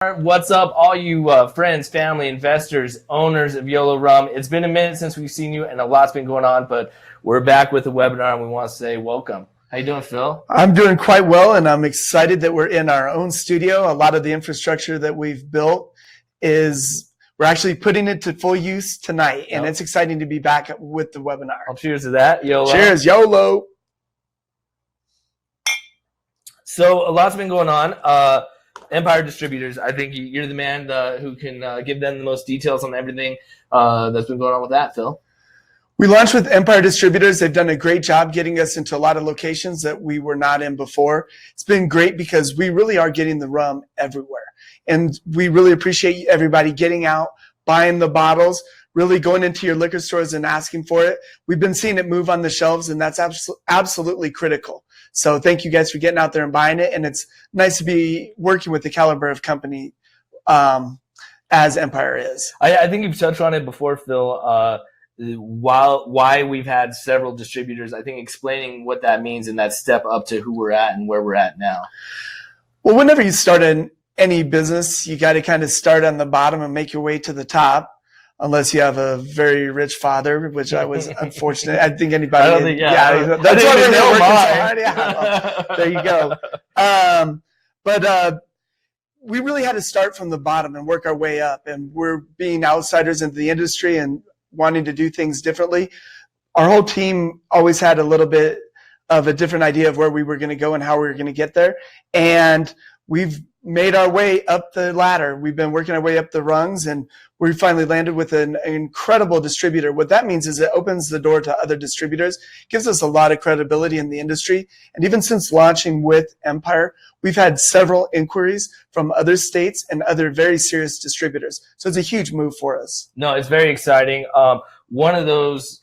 What's up, all you friends, family, investors, owners of Yolo Rum? It's been a minute since we've seen you, and a lot's been going on, but we're back with the webinar, and we want to say welcome. How you doing, Phil? I'm doing quite well, and I'm excited that we're in our own studio. A lot of the infrastructure that we've built we're actually putting it to full use tonight, and it's exciting to be back with the webinar. Well, cheers to that, YOLO. Cheers, YOLO. So a lot's been going on. Empire Distributors, I think you're the man who can give them the most details on everything that's been going on with that, Phil. We launched with Empire Distributors. They've done a great job getting us into a lot of locations that we were not in before. It's been great because we really are getting the rum everywhere. And we really appreciate everybody getting out, buying the bottles, really going into your liquor stores and asking for it. We've been seeing it move on the shelves, and that's absolutely critical. So thank you guys for getting out there and buying it. And it's nice to be working with the caliber of company as Empire is. I think you've touched on it before, Phil. Why we've had several distributors, I think explaining what that means and that step up to who we're at and where we're at now. Well, whenever you start in any business, you got to kind of start on the bottom and make your way to the top. Unless you have a very rich father, which I was unfortunate. I think anybody. I don't think, that's why we're working so hard. Yeah, there you go. But we really had to start from the bottom and work our way up. And we're being outsiders into the industry and wanting to do things differently. Our whole team always had a little bit of a different idea of where we were going to go and how we were going to get there. And we've made our way up the ladder. We've been working our way up the rungs, and we finally landed with an incredible distributor. What that means is it opens the door to other distributors, gives us a lot of credibility in the industry. And even since launching with Empire, we've had several inquiries from other states and other very serious distributors. So it's a huge move for us. No, it's very exciting. One of those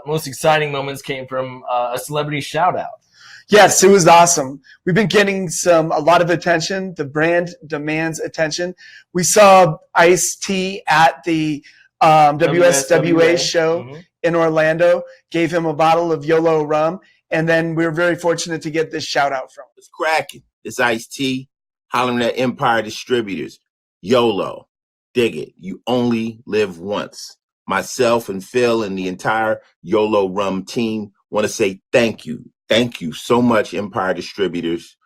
most exciting moments came from a celebrity shout out. Yes, it was awesome. We've been getting a lot of attention. The brand demands attention. We saw Ice-T at the WSWA show in Orlando, gave him a bottle of Yolo rum, and then we were very fortunate to get this shout out from him. It's cracking. It's Ice-T hollering at Empire Distributors. YOLO. Dig it. You only live once. Myself and Phil and the entire Yolo Rum team want to say thank you. Thank you so much, Empire Distributors,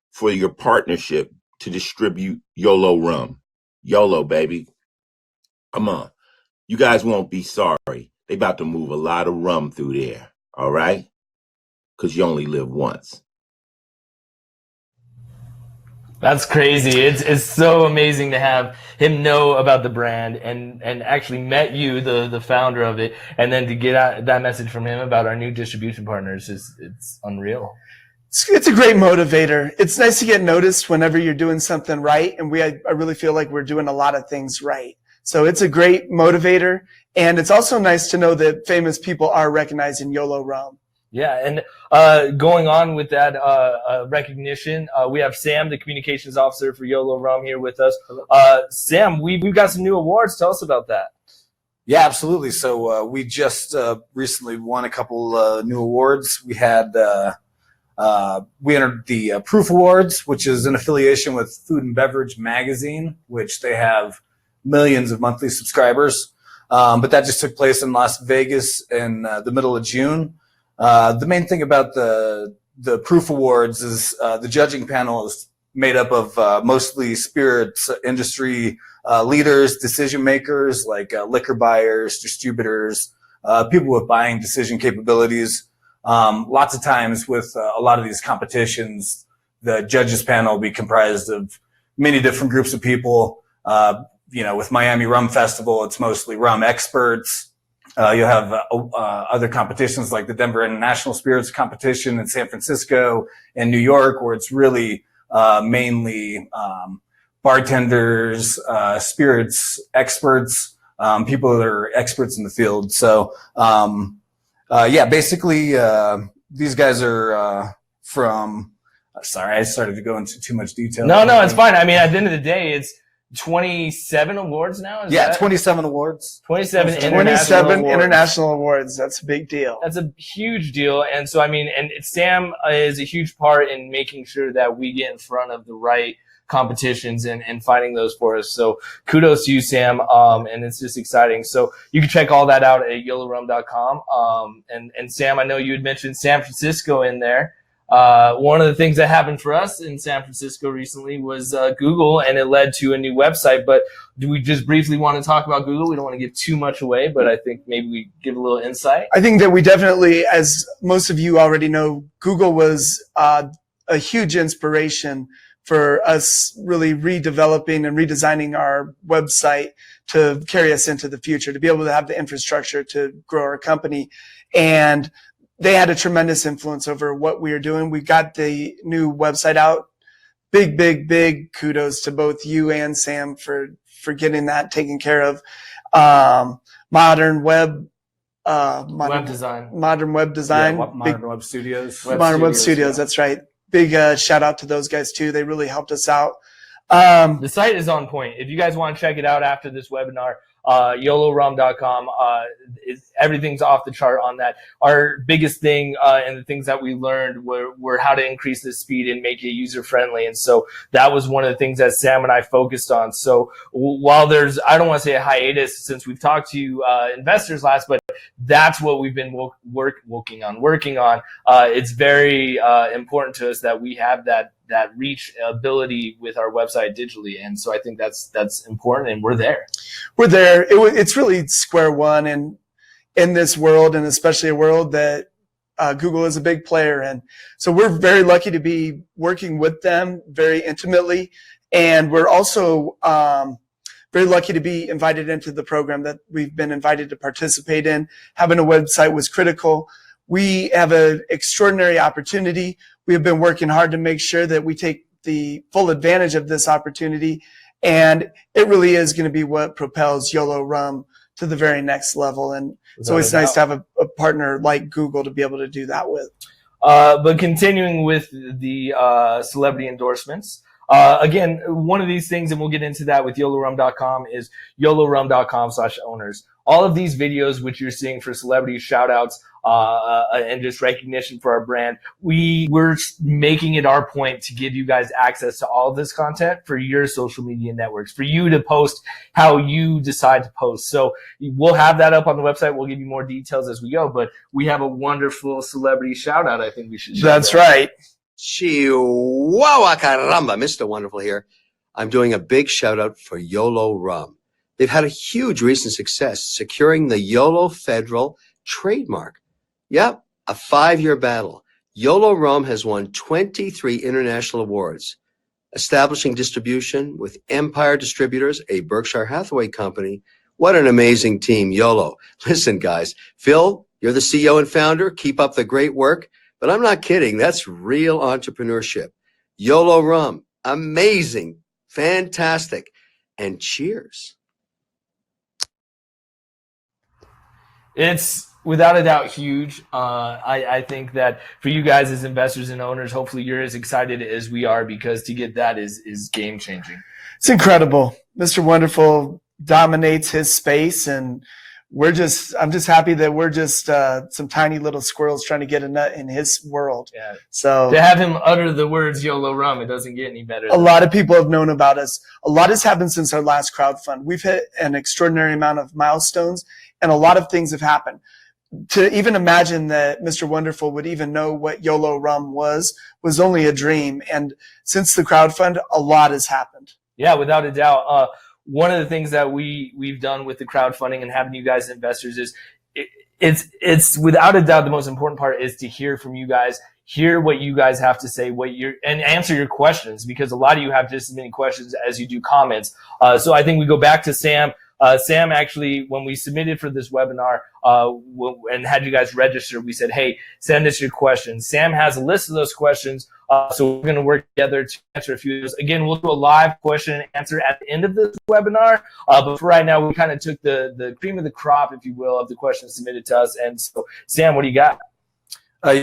for your partnership to distribute Yolo Rum. YOLO, baby. Come on. You guys won't be sorry. They about to move a lot of rum through there, all right? Because you only live once. That's crazy. It's so amazing to have him know about the brand and actually met you, the founder of it, and then to get out that message from him about our new distribution partners it's unreal. It's a great motivator. It's nice to get noticed whenever you're doing something right, and I really feel like we're doing a lot of things right. So it's a great motivator, and it's also nice to know that famous people are recognizing Yolo Rum. Yeah, and going on with that recognition, we have Sam, the communications officer for Yolo Rum, here with us. Sam, we've got some new awards. Tell us about that. Yeah, absolutely. So we just recently won a couple new awards. We had we entered the Proof Awards, which is an affiliation with Food and Beverage Magazine, which they have millions of monthly subscribers. But that just took place in Las Vegas in the middle of June. The main thing about the Proof Awards is the judging panel is made up of mostly spirits industry leaders, decision makers like liquor buyers, distributors, people with buying decision capabilities. Lots of times with a lot of these competitions, the judges panel will be comprised of many different groups of people. With Miami Rum Festival, it's mostly rum experts. You'll have other competitions like the Denver International Spirits Competition in San Francisco and New York, where it's really mainly bartenders, spirits experts, people that are experts in the field. So, basically, these guys are from. Sorry, I started to go into too much detail. No, it's fine. I mean, at the end of the day, it's 27 awards now? 27 awards. 27 international awards. That's a big deal. That's a huge deal. And so, I mean, and Sam is a huge part in making sure that we get in front of the right competitions and finding those for us. So kudos to you, Sam. And it's just exciting. So you can check all that out at yolorum.com. And Sam, I know you had mentioned San Francisco in there. One of the things that happened for us in San Francisco recently was Google, and it led to a new website. But do we just briefly want to talk about Google? We don't want to give too much away, but I think maybe we give a little insight. I think that we definitely, as most of you already know, Google was a huge inspiration for us really redeveloping and redesigning our website to carry us into the future, to be able to have the infrastructure to grow our company. And they had a tremendous influence over what we are doing. We got the new website out. Big kudos to both you and Sam for getting that taken care of. Modern web design. Modern Web Studios. Modern Web Studios, that's right. Big shout out to those guys too. They really helped us out. The site is on point. If you guys want to check it out after this webinar, yolorum.com. Everything's off the chart on that. Our biggest thing and the things that we learned were how to increase the speed and make it user friendly. And so that was one of the things that Sam and I focused on. So while there's, I don't want to say a hiatus since we've talked to investors last, but that's what we've been working on. It's very important to us that we have that reach ability with our website digitally. And so I think that's important, and we're there. It's really square one in this world, and especially a world that Google is a big player in. So we're very lucky to be working with them very intimately. And we're also very lucky to be invited into the program that we've been invited to participate in. Having a website was critical. We have an extraordinary opportunity. We have been working hard to make sure that we take the full advantage of this opportunity. And it really is going to be what propels Yolo Rum to the very next level. And it's always nice to have a partner like Google to be able to do that with. But continuing with the celebrity endorsements, again, one of these things, and we'll get into that with yolorum.com, is yolorum.com/owners. All of these videos, which you're seeing for celebrity shout-outs, and just recognition for our brand, we're making it our point to give you guys access to all of this content for your social media networks, for you to post how you decide to post. So we'll have that up on the website. We'll give you more details as we go, but we have a wonderful celebrity shout out I think we should share. That's right. Chihuahua caramba, Mr. Wonderful here. I'm doing a big shout out for Yolo Rum. They've had a huge recent success securing the Yolo Federal trademark. Yep, a 5-year battle. Yolo Rum has won 23 international awards, establishing distribution with Empire Distributors, a Berkshire Hathaway company. What an amazing team, Yolo. Listen, guys, Phil, you're the CEO and founder. Keep up the great work. But I'm not kidding. That's real entrepreneurship. Yolo Rum, amazing, fantastic, and cheers. It's without a doubt huge. I think that for you guys as investors and owners, hopefully you're as excited as we are, because to get that is game changing. It's incredible. Mr. Wonderful dominates his space, and I'm just happy that we're just some tiny little squirrels trying to get a nut in his world. Yeah. So to have him utter the words Yolo Rum, it doesn't get any better. A lot of people have known about us. A lot has happened since our last crowdfund. We've hit an extraordinary amount of milestones, and a lot of things have happened. To even imagine that Mr. Wonderful would even know what Yolo Rum was only a dream. And since the crowdfund, a lot has happened. Yeah, without a doubt. One of the things that we've done with the crowdfunding and having you guys as investors is it's without a doubt the most important part is to hear from you guys, hear what you guys have to say, and answer your questions, because a lot of you have just as many questions as you do comments. So I think we go back to Sam. Sam, actually, when we submitted for this webinar and had you guys register, we said, hey, send us your questions. Sam has a list of those questions, so we're going to work together to answer a few of those. Again, we'll do a live question and answer at the end of this webinar, but for right now, we kind of took the cream of the crop, if you will, of the questions submitted to us. And so, Sam, what do you got?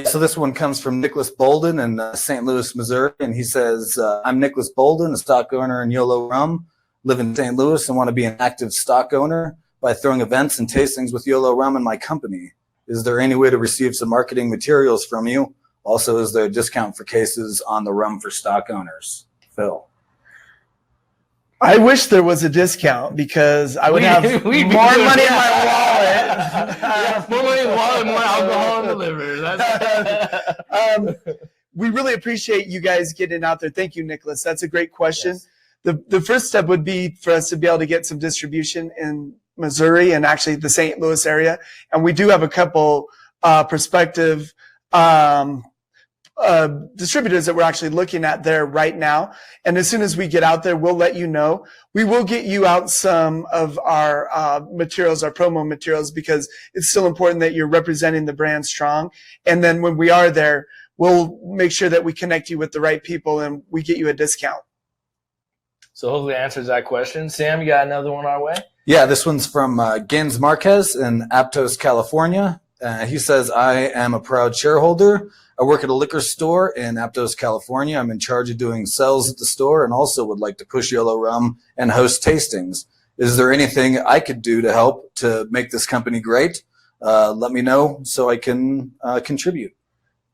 So this one comes from Nicholas Bolden in St. Louis, Missouri, and he says, I'm Nicholas Bolden, a stock owner in Yolo Rum. Live in St. Louis and want to be an active stock owner by throwing events and tastings with Yolo Rum in my company. Is there any way to receive some marketing materials from you? Also, is there a discount for cases on the rum for stock owners? Phil. I wish there was a discount because I would have more money in my wallet. Yeah, more money in the wallet, more alcohol in the liver. We really appreciate you guys getting out there. Thank you, Nicholas. That's a great question. Yes. The first step would be for us to be able to get some distribution in Missouri and actually the St. Louis area. And we do have a couple prospective distributors that we're actually looking at there right now. And as soon as we get out there, we'll let you know. We will get you out some of our materials, our promo materials, because it's still important that you're representing the brand strong. And then when we are there, we'll make sure that we connect you with the right people and we get you a discount. So hopefully that answers that question. Sam, you got another one our way? Yeah, this one's from Gens Marquez in Aptos, California. He says, I am a proud shareholder. I work at a liquor store in Aptos, California. I'm in charge of doing sales at the store and also would like to push Yolo Rum and host tastings. Is there anything I could do to help to make this company great? Let me know so I can contribute.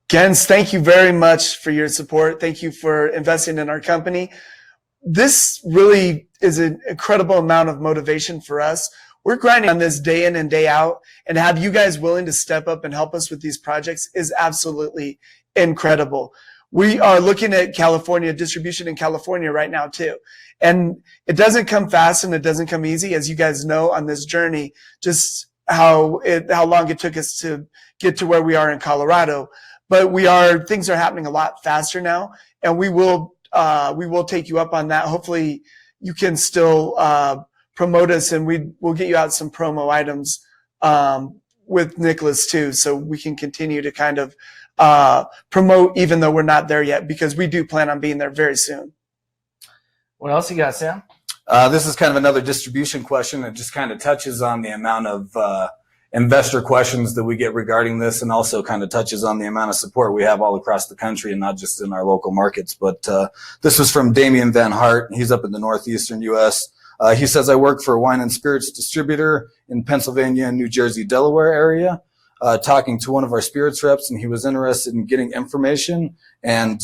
Gens, thank you very much for your support. Thank you for investing in our company. This really is an incredible amount of motivation for us. We're grinding on this day in and day out, and have you guys willing to step up and help us with these projects is absolutely incredible. We are looking at California, distribution in California right now too. And it doesn't come fast and it doesn't come easy, as you guys know on this journey, just how long it took us to get to where we are in Colorado. But things are happening a lot faster now, and we will take you up on that. Hopefully you can still promote us, and we'll get you out some promo items with Nicholas too, so we can continue to kind of promote even though we're not there yet, because we do plan on being there very soon. What else you got, Sam? This is kind of another distribution question. It just kind of touches on the amount of investor questions that we get regarding this, and also kind of touches on the amount of support we have all across the country and not just in our local markets. But this was from Damian Van Hart. He's up in the northeastern U.S. He says, I work for a wine and spirits distributor in Pennsylvania and New Jersey, Delaware area, talking to one of our spirits reps, and he was interested in getting information and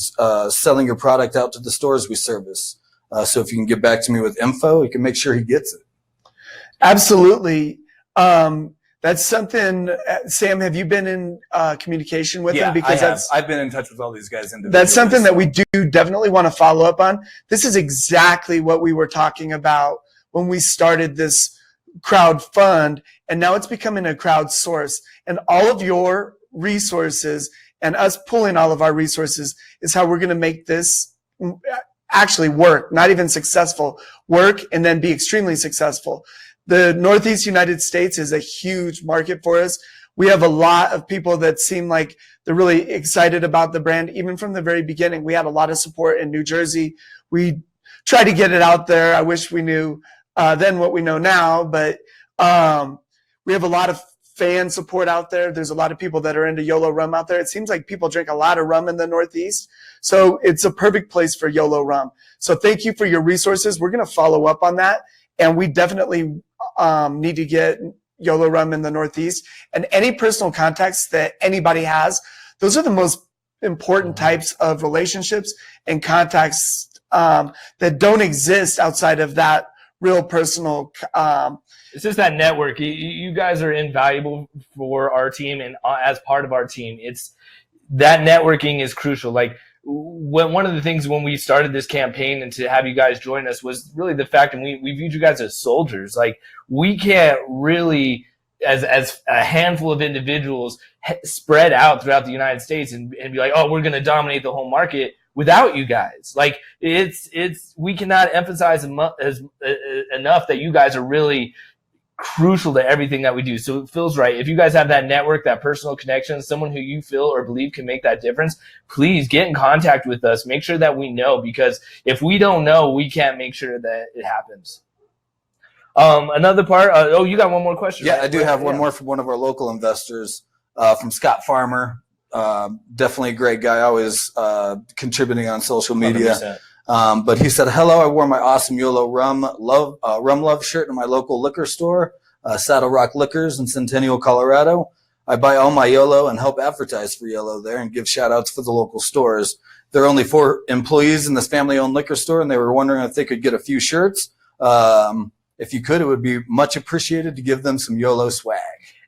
selling your product out to the stores we service. So if you can get back to me with info, you can make sure he gets it. Absolutely. That's something, Sam, have you been in communication with him? Because I've been in touch with all these guys individually. That's something that we do definitely want to follow up on. This is exactly what we were talking about when we started this crowd fund, and now it's becoming a crowd source. And all of your resources and us pulling all of our resources is how we're going to make this actually work, not even successful, work and then be extremely successful. The Northeast United States is a huge market for us. We have a lot of people that seem like they're really excited about the brand. Even from the very beginning, we had a lot of support in New Jersey. We tried to get it out there. I wish we knew then what we know now, but we have a lot of fan support out there. There's a lot of people that are into Yolo Rum out there. It seems like people drink a lot of rum in the Northeast. So it's a perfect place for Yolo Rum. So thank you for your resources. We're going to follow up on that. And we definitely need to get Yolo Rum in the Northeast. And any personal contacts that anybody has, those are the most important types of relationships and contacts that don't exist outside of that real personal. It's just that network. You guys are invaluable for our team, and as part of our team, it's that networking is crucial. Like, one of the things when we started this campaign and to have you guys join us was really the fact that we viewed you guys as soldiers. Like, we can't really, as a handful of individuals, spread out throughout the United States and be like, oh, we're going to dominate the whole market without you guys. Like, we cannot emphasize enough that you guys are really crucial to everything that we do. So it feels right. If you guys have that network, that personal connection, someone who you feel or believe can make that difference, please get in contact with us. Make sure that we know, because if we don't know, we can't make sure that it happens. Another part. You got one more question? Yeah, right? I do have one more from one of our local investors, from Scott Farmer. Definitely a great guy, always contributing on social media. 100%. But he said, hello, I wore my awesome Yolo Rum Love shirt in my local liquor store, Saddle Rock Liquors in Centennial, Colorado. I buy all my Yolo and help advertise for Yolo there and give shout outs for the local stores. there are only 4 employees in this family-owned liquor store, and they were wondering if they could get a few shirts. If you could, it would be much appreciated to give them some YOLO swag.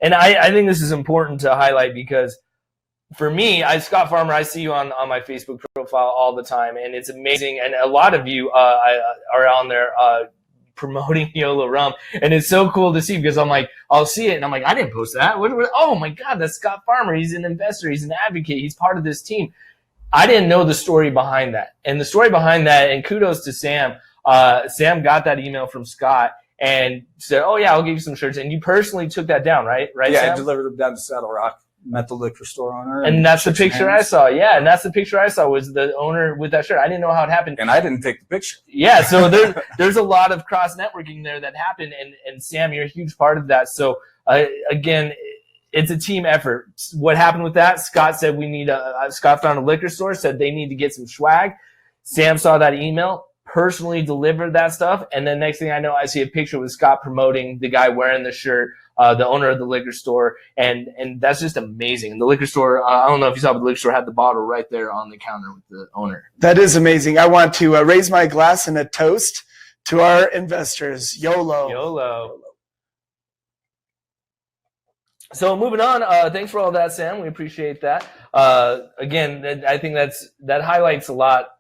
And I think this is important to highlight because for me, Scott Farmer, I see you on my Facebook profile all the time, and it's amazing. And a lot of you are on there promoting Yolo Rum, and it's so cool to see because I'm like, I'll see it, and I'm like, I didn't post that. Oh my God, that's Scott Farmer. He's an investor. He's an advocate. He's part of this team. I didn't know the story behind that, and the story behind that. And kudos to Sam. Sam got that email from Scott and said, "Oh yeah, I'll give you some shirts." And you personally took that down, right? Right? Yeah, Sam? I delivered them down to Saddle Rock. Met the liquor store owner. And that's the picture I saw. Yeah, and that's the picture I saw was the owner with that shirt. I didn't know how it happened. And I didn't take the picture. Yeah, so there's a lot of cross-networking there that happened, and Sam, you're a huge part of that. So, again, it's a team effort. What happened with that? Scott said we need Scott found a liquor store, said they need to get some swag. Sam saw that email, personally delivered that stuff, and then next thing I know, I see a picture with Scott promoting the guy wearing the shirt, the owner of the liquor store, and that's just amazing. And the liquor store, I don't know if you saw, but the liquor store had the bottle right there on the counter with the owner. That is amazing. I want to raise my glass in a toast to our investors. YOLO. YOLO. So moving on, thanks for all that, Sam. We appreciate that. Again, I think that highlights a lot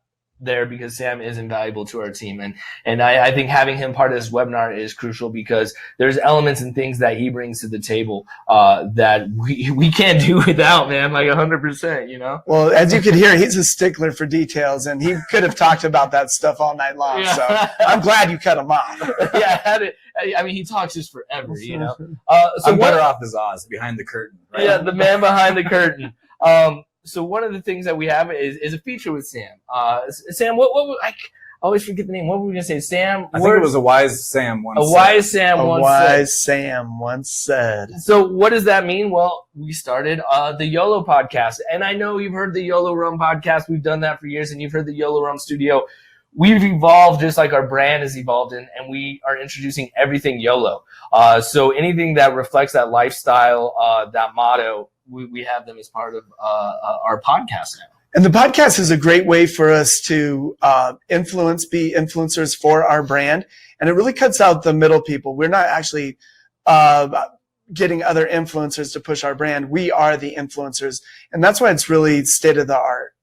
there because Sam is invaluable to our team, and I think having him part of this webinar is crucial because there's elements and things that he brings to the table that we can't do without, man, like 100%, you know. Well, as you can hear, he's a stickler for details, and he could have talked about that stuff all night long. Yeah. So I'm glad you cut him off. Yeah, I mean, he talks just forever, you know. So I'm better off as Oz behind the curtain. Right? Yeah, the man behind the curtain. So one of the things that we have is a feature with Sam. Sam, what I always forget the name. What were we gonna say? Sam. I think it was a wise Sam once. Sam once said. So what does that mean? Well, we started the YOLO podcast, and I know you've heard the Yolo Rum podcast. We've done that for years, and you've heard the Yolo Rum studio. We've evolved just like our brand has evolved, and we are introducing everything YOLO. So anything that reflects that lifestyle, that motto, we have them as part of our podcast now. And the podcast is a great way for us to be influencers for our brand. And it really cuts out the middle people. We're not actually getting other influencers to push our brand. We are the influencers. And that's why it's really state of the art.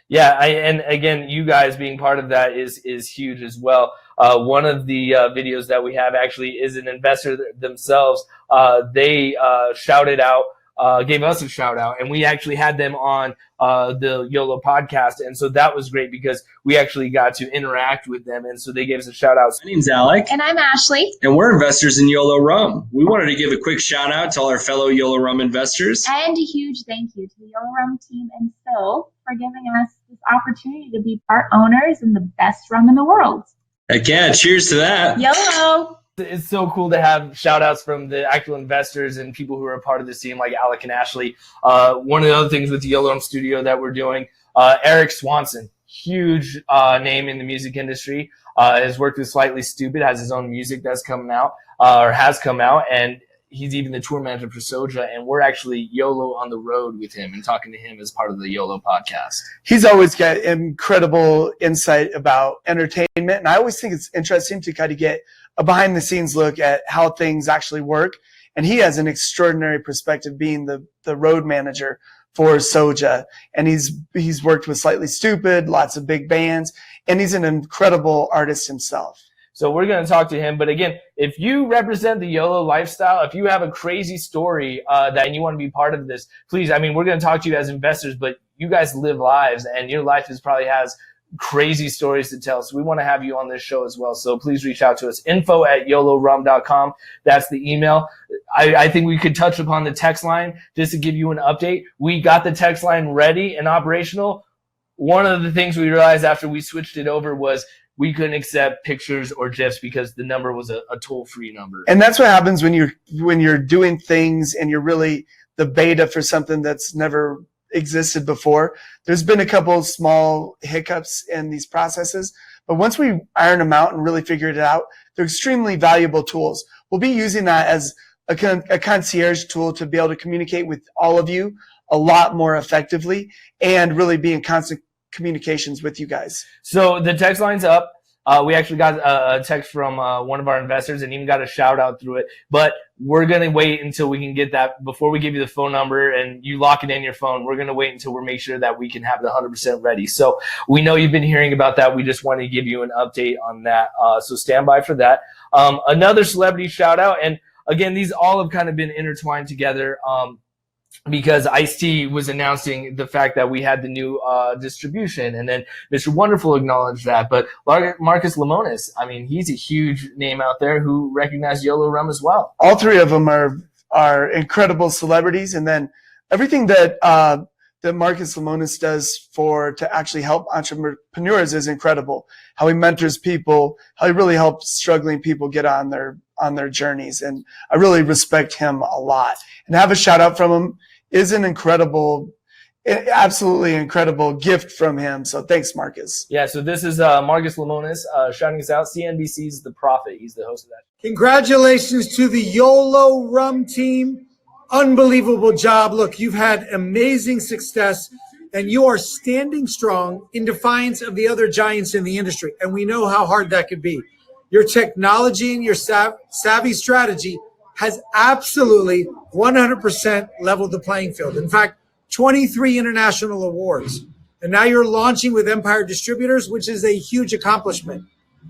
Yeah, and again, you guys being part of that is huge as well. One of the videos that we have actually is an investor themselves. They shouted out, gave us a shout out, and we actually had them on the YOLO podcast. And so that was great because we actually got to interact with them. And so they gave us a shout out. My name's Alec. And I'm Ashley. And we're investors in YOLO Rum. We wanted to give a quick shout out to all our fellow YOLO Rum investors. And a huge thank you to the YOLO Rum team and Phil for giving us this opportunity to be part owners in the best rum in the world. Heck yeah, cheers to that. YOLO! It's so cool to have shout outs from the actual investors and people who are a part of this team like Alec and Ashley. One of the other things with the Yolo Rum studio that we're doing, Eric Swanson, huge name in the music industry, has worked with Slightly Stupid, has his own music that's coming out or has come out, and he's even the tour manager for Soulja, and we're actually YOLO on the road with him and talking to him as part of the YOLO podcast. He's always got incredible insight about entertainment, and I always think it's interesting to kind of get a behind-the-scenes look at how things actually work. And he has an extraordinary perspective, being the road manager for Soulja, and he's worked with Slightly Stupid, lots of big bands, and he's an incredible artist himself. So we're going to talk to him. But again, if you represent the YOLO lifestyle, if you have a crazy story that you want to be part of this, please, I mean, we're going to talk to you as investors, but you guys live lives, and your life probably has crazy stories to tell. So we want to have you on this show as well. So please reach out to us, info@yolorum.com. That's the email. I think we could touch upon the text line just to give you an update. We got the text line ready and operational. One of the things we realized after we switched it over was we couldn't accept pictures or GIFs because the number was a toll-free number. And that's what happens when you're doing things and you're really the beta for something that's never existed before. There's been a couple of small hiccups in these processes, but once we iron them out and really figured it out, they're extremely valuable tools. We'll be using that as a concierge tool to be able to communicate with all of you a lot more effectively and really be in constant communications with you guys? So the text line's up. We actually got a text from one of our investors and even got a shout out through it. But we're going to wait until we can get that before we give you the phone number and you lock it in your phone. We're going to wait until we make sure that we can have the 100% ready. So we know you've been hearing about that. We just wanted to give you an update on that. So stand by for that. Another celebrity shout out. And again, these all have kind of been intertwined together. Because Ice-T was announcing the fact that we had the new distribution, and then Mr. Wonderful acknowledged that. But Marcus Lemonis, I mean, he's a huge name out there who recognized Yolo Rum as well. All three of them are incredible celebrities, and then everything that that Marcus Lemonis does to actually help entrepreneurs is incredible. How he mentors people, how he really helps struggling people get on their journeys, and I really respect him a lot. And have a shout out from him is an absolutely incredible gift from him. So thanks, Marcus. Yeah, so this is Marcus Lemonis shouting us out. CNBC's The Prophet. He's the host of that. Congratulations to the Yolo Rum team. Unbelievable job. Look, you've had amazing success and you are standing strong in defiance of the other giants in the industry. And we know how hard that could be. Your technology and your savvy strategy has absolutely 100% leveled the playing field. In fact, 23 international awards. And now you're launching with Empire Distributors, which is a huge accomplishment.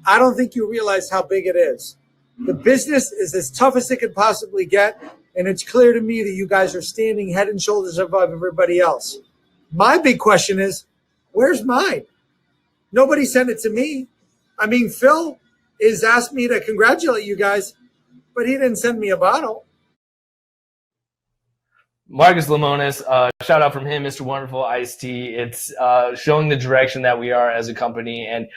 I don't think you realize how big it is. The business is as tough as it could possibly get. And it's clear to me that you guys are standing head and shoulders above everybody else. My big question is, where's mine? Nobody sent it to me. I mean, Phil has asked me to congratulate you guys, but he didn't send me a bottle. Marcus Lemonis, shout out from him, Mr. Wonderful, Ice-T. It's showing the direction that we are as a company. And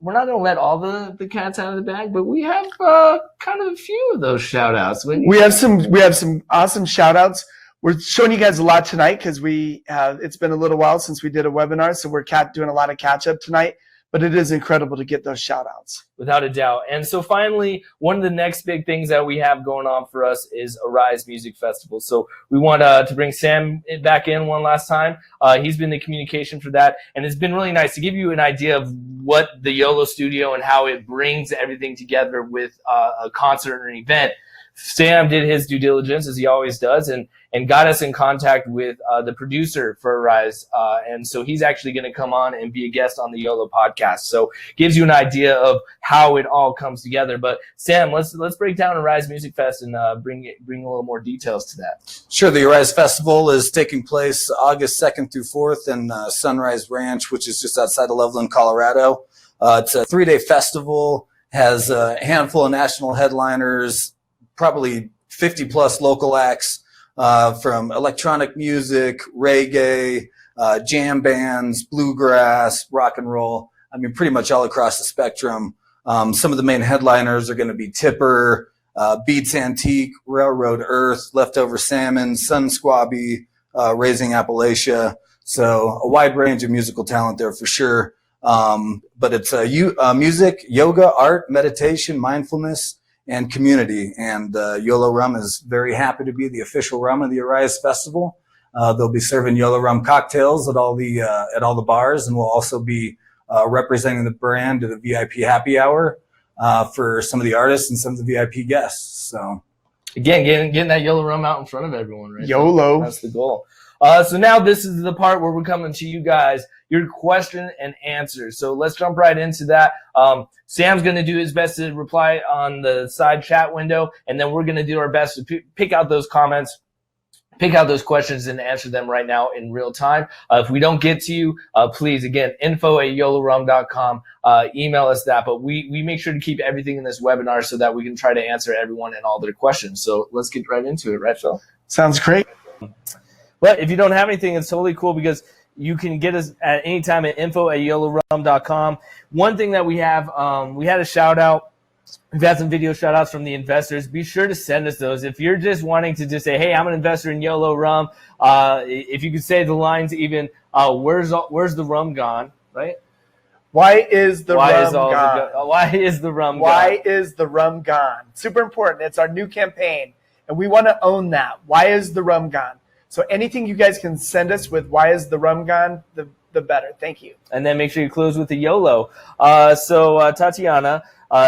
we're not going to let all the cats out of the bag, but we have kind of a few of those shout outs. We have some awesome shout outs. We're showing you guys a lot tonight because it's been a little while since we did a webinar, so we're doing a lot of catch up tonight. But it is incredible to get those shout outs. Without a doubt. And so finally, one of the next big things that we have going on for us is Arize Music Festival. So we want to bring Sam back in one last time. He's been the communication for that. And it's been really nice to give you an idea of what the Yolo Studio and how it brings everything together with a concert or an event. Sam did his due diligence, as he always does, and got us in contact with the producer for Arize. And so he's actually going to come on and be a guest on the YOLO podcast. So gives you an idea of how it all comes together. But Sam, let's break down Arize Music Fest and bring a little more details to that. Sure. The Arize Festival is taking place August 2nd through 4th in Sunrise Ranch, which is just outside of Loveland, Colorado. It's a 3-day festival, has a handful of national headliners, probably 50 plus local acts, from electronic music, reggae, jam bands, bluegrass, rock and roll. I mean, pretty much all across the spectrum. Some of the main headliners are going to be Tipper, Beats Antique, Railroad Earth, Leftover Salmon, Sun Squabby, Raising Appalachia. So a wide range of musical talent there for sure. But it's music, yoga, art, meditation, mindfulness, and community. And Yolo Rum is very happy to be the official rum of the Arize Festival. They'll be serving Yolo Rum cocktails at all the bars, and we'll also be representing the brand at a VIP happy hour for some of the artists and some of the VIP guests. So again, getting that Yolo Rum out in front of everyone, right? YOLO. That's the goal. So now this is the part where we're coming to you guys, your question and answers. So let's jump right into that. Sam's going to do his best to reply on the side chat window, and then we're going to do our best to pick out those comments, pick out those questions, and answer them right now in real time. If we don't get to you, please, again, info@yolorum.com. Email us that. But we make sure to keep everything in this webinar so that we can try to answer everyone and all their questions. So let's get right into it, right, Phil? Sounds great. But if you don't have anything, it's totally cool because you can get us at any time at info@yolorum.com. One thing that we have, we had a shout out. We've had some video shout outs from the investors. Be sure to send us those. If you're just wanting to just say, hey, I'm an investor in Yolo Rum, if you could say the lines even, where's the rum gone, right? Why is the rum gone? Why is the rum gone? Why is the rum gone? Super important. It's our new campaign, and we want to own that. Why is the rum gone? So anything you guys can send us with why is the rum gone, the the better. Thank you. And then make sure you close with the YOLO. Tatiana,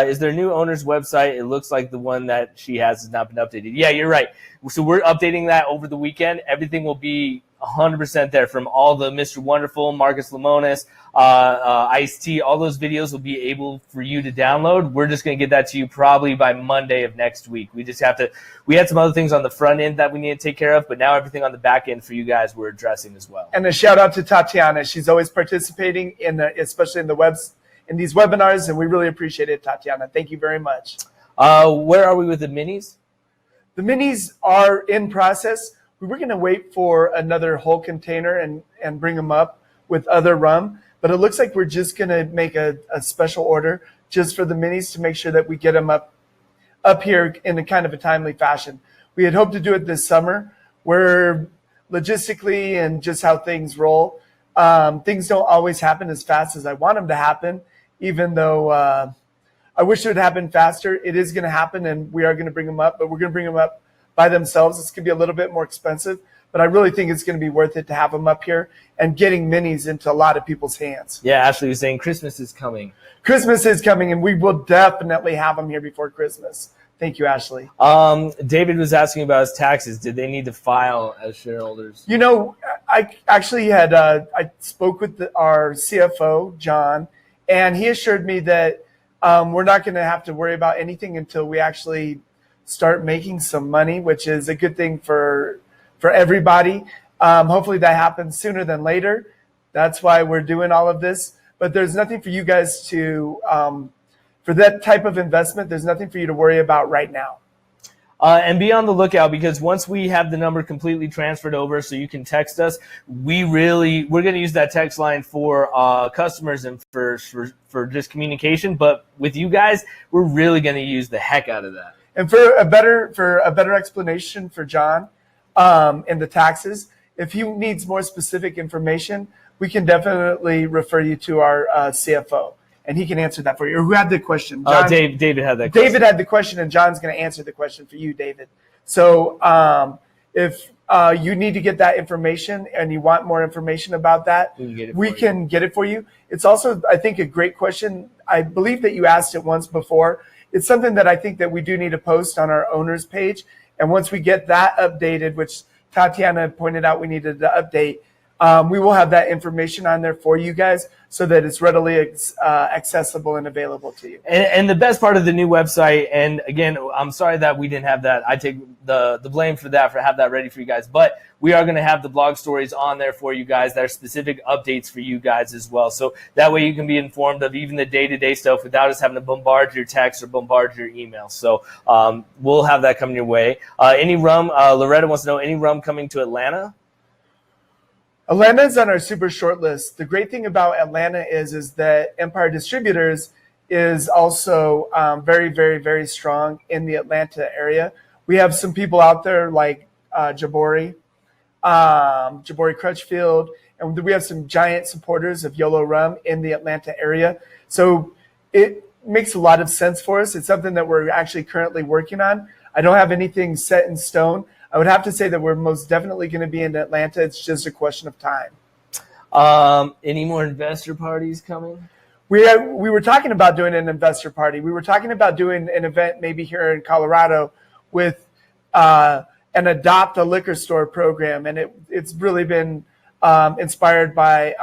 is their new owner's website? It looks like the one that she has not been updated. Yeah, you're right. So we're updating that over the weekend. Everything will be 100% there, from all the Mr. Wonderful, Marcus Lemonis, Ice-T. All those videos will be able for you to download. We're just going to get that to you probably by Monday of next week. We had some other things on the front end that we need to take care of, but now everything on the back end for you guys we're addressing as well. And a shout out to Tatiana. She's always participating especially in these webinars, and we really appreciate it, Tatiana. Thank you very much. Where are we with the minis? The minis are in process. We were going to wait for another whole container and bring them up with other rum, but it looks like we're just going to make a special order just for the minis to make sure that we get them up here in a kind of a timely fashion. We had hoped to do it this summer, where logistically and just how things roll, things don't always happen as fast as I want them to happen, even though I wish it would happen faster. It is going to happen, and we are going to bring them up, but we're going to bring them up by themselves. It's going to be a little bit more expensive, but I really think it's going to be worth it to have them up here and getting minis into a lot of people's hands. Yeah, Ashley was saying Christmas is coming. Christmas is coming, and we will definitely have them here before Christmas. Thank you, Ashley. David was asking about his taxes. Did they need to file as shareholders? You know, I actually had I spoke with our CFO, John, and he assured me that we're not going to have to worry about anything until we actually start making some money, which is a good thing for everybody. Hopefully that happens sooner than later. That's why we're doing all of this. But there's nothing for you guys to, for that type of investment, there's nothing for you to worry about right now. And be on the lookout, because once we have the number completely transferred over so you can text us, we're going to use that text line for customers and for just communication. But with you guys, we're really going to use the heck out of that. And for a better explanation for John and the taxes, if he needs more specific information, we can definitely refer you to our CFO, and he can answer that for you. Or who had the question? John, David had that question. David had the question, and John's going to answer the question for you, David. So if you need to get that information and you want more information about that, we can get it for you. It's also, I think, a great question. I believe that you asked it once before. It's something that I think that we do need to post on our owner's page. And once we get that updated, which Tatiana pointed out we needed to update, we will have that information on there for you guys so that it's readily accessible and available to you. And the best part of the new website, and again, I'm sorry that we didn't have that. I take the blame for that, for have that ready for you guys. But we are going to have the blog stories on there for you guys. There are specific updates for you guys as well. So that way you can be informed of even the day-to-day stuff without us having to bombard your text or bombard your email. So we'll have that coming your way. Any rum, Loretta wants to know, any rum coming to Atlanta? Atlanta is on our super short list. The great thing about Atlanta is that Empire Distributors is also very, very, very strong in the Atlanta area. We have some people out there like Jabori Crutchfield, and we have some giant supporters of Yolo Rum in the Atlanta area. So it makes a lot of sense for us. It's something that we're actually currently working on. I don't have anything set in stone. I would have to say that we're most definitely going to be in Atlanta. It's just a question of time. Any more investor parties coming? We were talking about doing an investor party. We were talking about doing an event maybe here in Colorado with an Adopt a Liquor Store program. And it's really been inspired by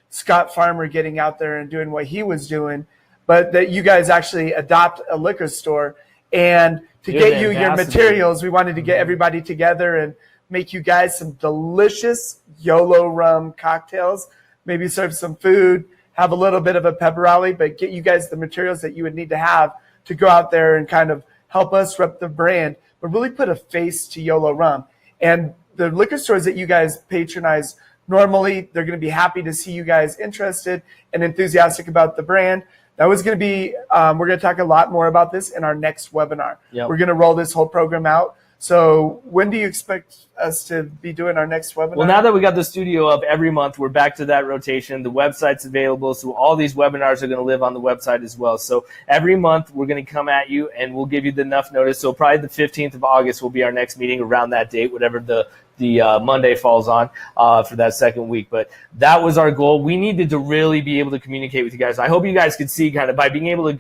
Scott Farmer getting out there and doing what he was doing, but that you guys actually adopt a liquor store. And to get you your materials, we wanted to get everybody together and make you guys some delicious Yolo Rum cocktails, maybe serve some food, have a little bit of a pep rally, but get you guys the materials that you would need to have to go out there and kind of help us rep the brand, but really put a face to Yolo Rum. And the liquor stores that you guys patronize, normally they're going to be happy to see you guys interested and enthusiastic about the brand. That was going to be, we're going to talk a lot more about this in our next webinar. Yep. We're going to roll this whole program out. So when do you expect us to be doing our next webinar? Well, now that we got the studio up every month, we're back to that rotation. The website's available, so all these webinars are going to live on the website as well. So every month we're going to come at you, and we'll give you enough notice. So probably the 15th of August will be our next meeting around that date, whatever the Monday falls on for that second week. But that was our goal. We needed to really be able to communicate with you guys. I hope you guys could see kind of by being able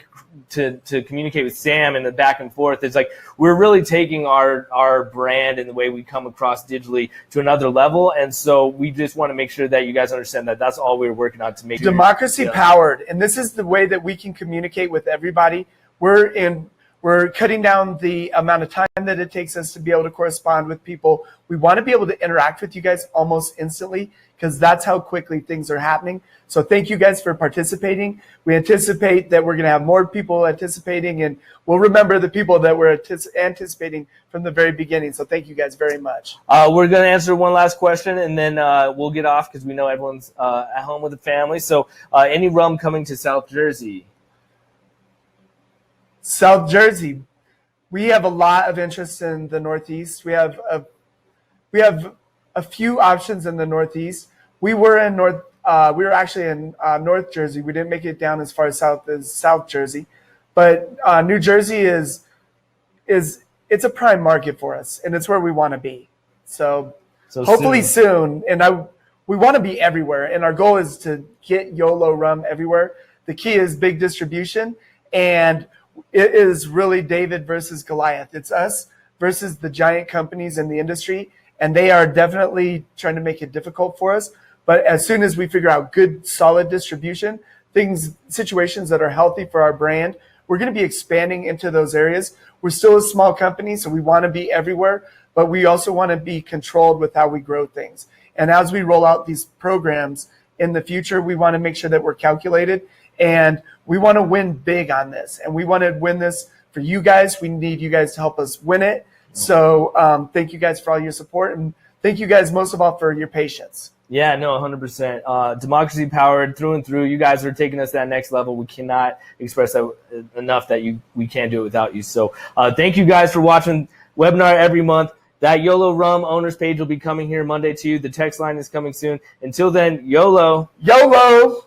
to communicate with Sam and the back and forth. It's like we're really taking our brand and the way we come across digitally to another level. And so we just want to make sure that you guys understand that that's all we're working on to make democracy powered. And this is the way that we can communicate with everybody. We're cutting down the amount of time that it takes us to be able to correspond with people. We want to be able to interact with you guys almost instantly because that's how quickly things are happening. So thank you guys for participating. We anticipate that we're going to have more people anticipating, and we'll remember the people that were anticipating from the very beginning. So thank you guys very much. We're going to answer one last question, and then we'll get off because we know everyone's at home with the family. So any rum coming to South Jersey? South Jersey, we have a lot of interest in the Northeast. We have a few options in the Northeast. We were actually in North Jersey. We didn't make it down as far south as South Jersey, but New Jersey is it's a prime market for us, and it's where we want to be. So hopefully soon. And we want to be everywhere, and our goal is to get YOLO Rum everywhere. The key is big distribution, and it is really David versus Goliath. It's us versus the giant companies in the industry, and they are definitely trying to make it difficult for us. But as soon as we figure out good, solid distribution, situations that are healthy for our brand, we're going to be expanding into those areas. We're still a small company, so we want to be everywhere, but we also want to be controlled with how we grow things. And as we roll out these programs in the future, we want to make sure that we're calculated, and we want to win big on this. And we want to win this for you guys. We need you guys to help us win it. So thank you guys for all your support, and thank you guys most of all for your patience. Yeah, no, 100%. Democracy powered through and through. You guys are taking us to that next level. We cannot express that enough that we can't do it without you. So thank you guys for watching webinar every month. That YOLO Rum owners page will be coming here Monday to you. The text line is coming soon. Until then, YOLO. YOLO.